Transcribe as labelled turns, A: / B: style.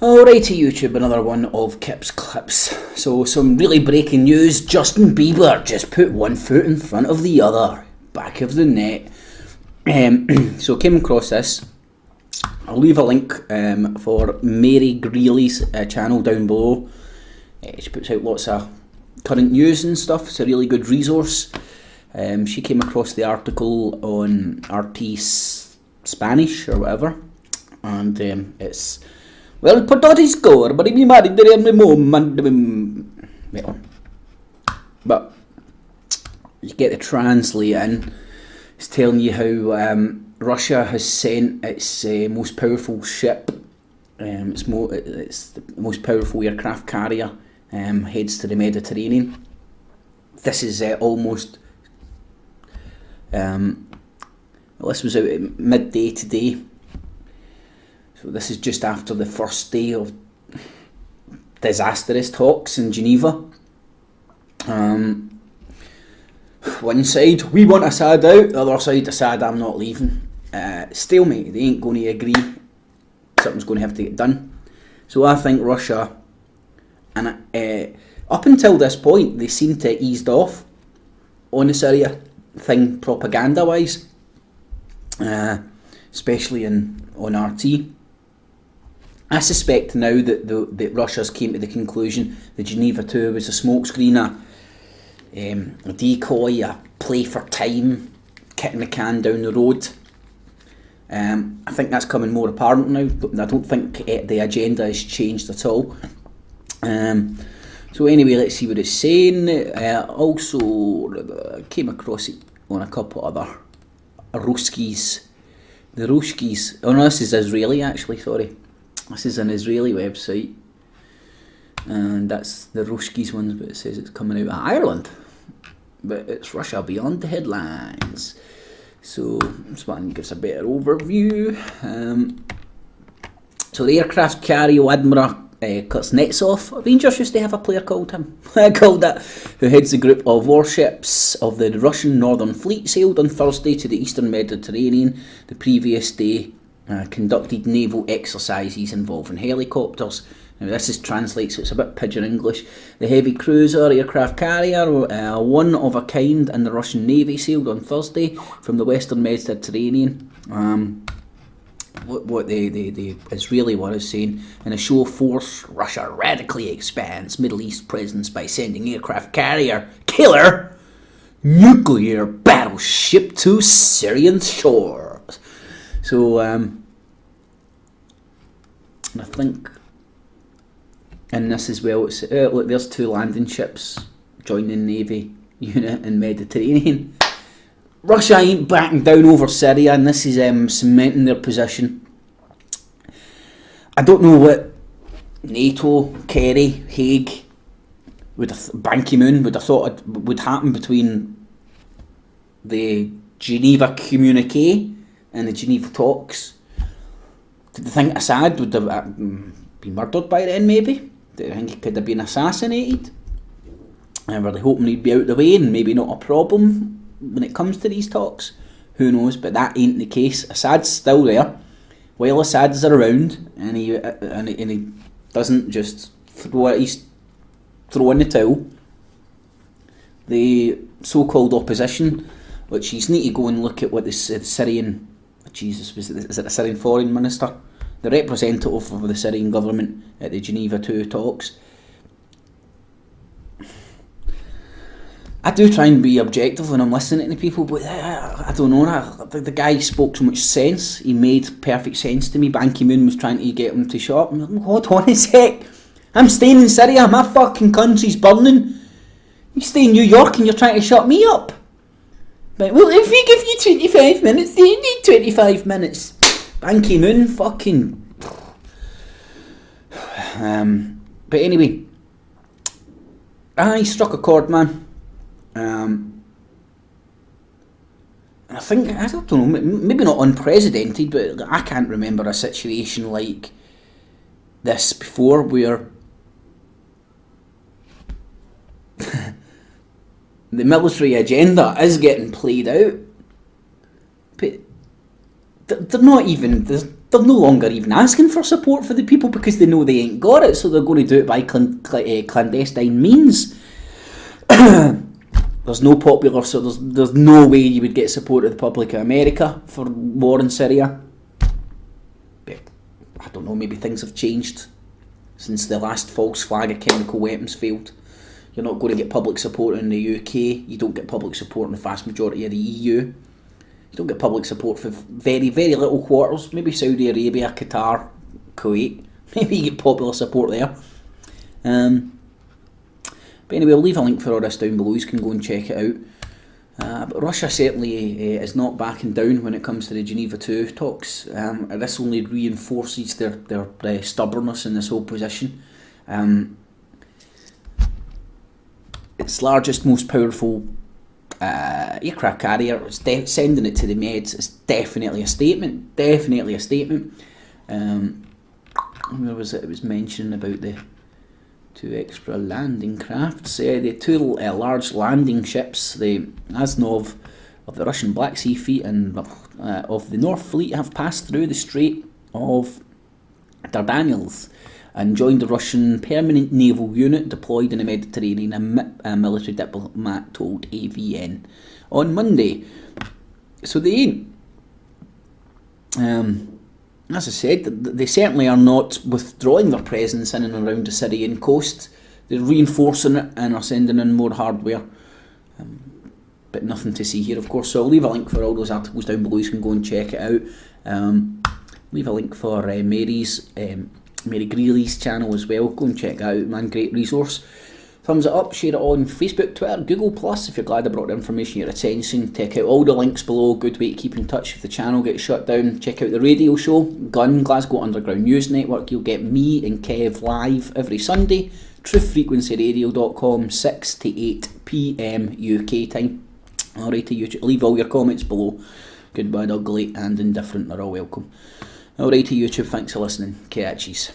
A: Alrighty YouTube, another one of Kip's Clips. So some really breaking news. Justin Bieber just put one foot in front of the other. Back of the net. So came across this. I'll leave a link for Mary Greeley's channel down below. She puts out lots of current news and stuff. It's a really good resource. She came across the article on RT Spanish or whatever. And it's... Well, put out his score, but he married the every moment. Well, but you get the translate in. It's telling you how Russia has sent its most powerful ship. It's the most powerful aircraft carrier. Heads to the Mediterranean. This is almost. This was out at midday today. So this is just after the first day of disastrous talks in Geneva. One side, we want Assad out. The other side, Assad, I'm not leaving. Stalemate, they ain't going to agree. Something's going to have to get done. So I think Russia, and up until this point, they seem to have eased off on the Syria thing propaganda-wise. Especially on RT. I suspect now that Russia's came to the conclusion that Geneva 2 was a smokescreen, a decoy, a play for time, kicking the can down the road. I think that's coming more apparent now. I don't think the agenda has changed at all. So anyway, let's see what it's saying. Also, came across it on a couple other Ruskies. The Ruskies. Oh no, this is Israeli actually, sorry. This is an Israeli website. And that's the Ruskies ones, but it says it's coming out of Ireland. But it's Russia Beyond the Headlines. So this one gives a better overview. So the aircraft carrier Admiral Kuznetsov, Rangers used to have a player called him, called that, who heads the group of warships of the Russian Northern Fleet, sailed on Thursday to the eastern Mediterranean. The previous day conducted naval exercises involving helicopters. Now this is translates, so it's a bit pidgin English. The heavy cruiser aircraft carrier, one of a kind in the Russian Navy, sailed on Thursday from the western Mediterranean. What the Israeli one is saying, in a show of force, Russia radically expands Middle East presence by sending aircraft carrier killer nuclear battleship to Syrian shores. So I think in this as well, it's look, there's two landing ships joining Navy unit in Mediterranean. Russia ain't backing down over Syria, and this is cementing their position. I don't know what NATO, Kerry, Hague, Ban Ki-moon would have thought would happen between the Geneva communique and the Geneva talks. Did they think Assad would have been murdered by then, maybe? Did they think he could have been assassinated? And were they hoping he'd be out of the way and maybe not a problem when it comes to these talks? Who knows, but that ain't the case. Assad's still there. While Assad's around, and he doesn't just throw in the towel, the so-called opposition, which you need to go and look at what the Syrian, is it the Syrian foreign minister, the representative of the Syrian government at the Geneva 2 talks. I do try and be objective when I'm listening to people, but I don't know, the guy spoke so much sense. He made perfect sense to me. Ban Ki-moon was trying to get him to shut up. I'm like, hold on a sec. I'm staying in Syria, my fucking country's burning. You stay in New York and you're trying to shut me up. But, well, if we give you 25 minutes, you need 25 minutes. Ban Ki-moon, fucking... But anyway, I struck a chord, man. I think, I don't know, maybe not unprecedented, but I can't remember a situation like this before where the military agenda is getting played out, but they're not even, they're no longer even asking for support for the people because they know they ain't got it, so they're going to do it by clandestine means. There's no popular, so there's no way you would get support of the public of America for war in Syria. But I don't know, maybe things have changed since the last false flag of chemical weapons failed. You're not going to get public support in the UK, you don't get public support in the vast majority of the EU. You don't get public support for very, very little quarters, maybe Saudi Arabia, Qatar, Kuwait. Maybe you get popular support there. But anyway, I'll leave a link for all this down below, you can go and check it out. But Russia certainly is not backing down when it comes to the Geneva 2 talks. This only reinforces their stubbornness in this whole position. Its largest, most powerful aircraft carrier, sending it to the Meds is definitely a statement. Definitely a statement. Where was it? It was mentioning about the 2 extra landing crafts. The 2 large landing ships, the Azov of the Russian Black Sea Fleet and of the North Fleet, have passed through the Strait of Dardanelles and joined the Russian permanent naval unit deployed in the Mediterranean, a military diplomat told AVN on Monday. So they ain't. As I said, they certainly are not withdrawing their presence in and around the Syrian coast. They're reinforcing it and are sending in more hardware. But nothing to see here, of course. So I'll leave a link for all those articles down below. You can go and check it out. Leave a link for Mary Greeley's channel as well. Go and check that out, man. Great resource. Thumbs it up, share it on Facebook, Twitter, Google+. If you're glad I brought the information to your attention, check out all the links below. Good way to keep in touch if the channel gets shut down. Check out the radio show, G.U.N.N Glasgow Underground News Network. You'll get me and Kev live every Sunday. truthfrequencyradio.com, 6 to 8 PM UK time. Alrighty, YouTube. Leave all your comments below. Good, bad, ugly and indifferent are all welcome. Alrighty, YouTube. Thanks for listening. Catchies.